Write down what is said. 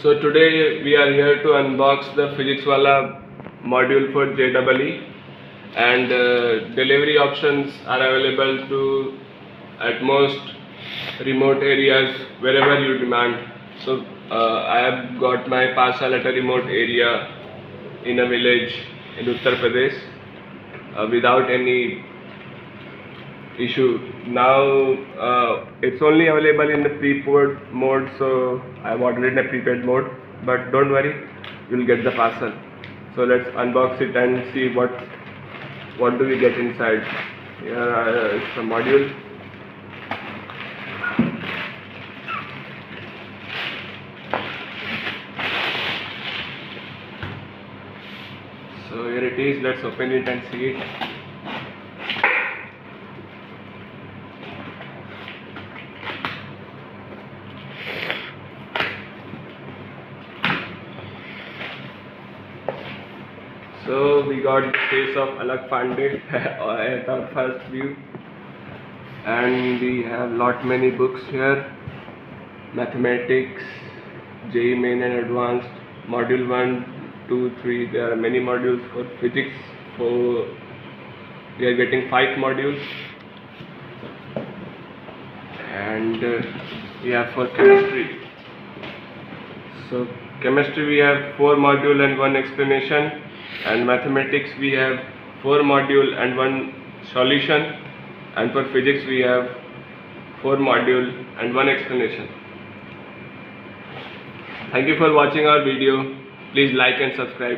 So today we are here to unbox the Physics Wallah module for JEE, and delivery options are available to at most remote areas wherever you demand. So I have got my parcel at a remote area in a village in Uttar Pradesh without any issue. Now it's only available in the prepaid mode, so I've ordered it in a prepaid mode, but don't worry, you'll get the parcel. So let's unbox it and see what do we get inside. Here is the module. So here it is. Let's open it and see it. So we got the face of Alakh Pandey at our first view, and we have many books here. Mathematics, JEE Main and Advanced, Module 1, 2, 3. There are many modules for physics. We are getting 5 modules, and we have for chemistry. So chemistry we have 4 module and 1 explanation, and mathematics we have 4 module and 1 solution, and for physics we have 4 module and 1 explanation. Thank you for watching our video. Please like and subscribe.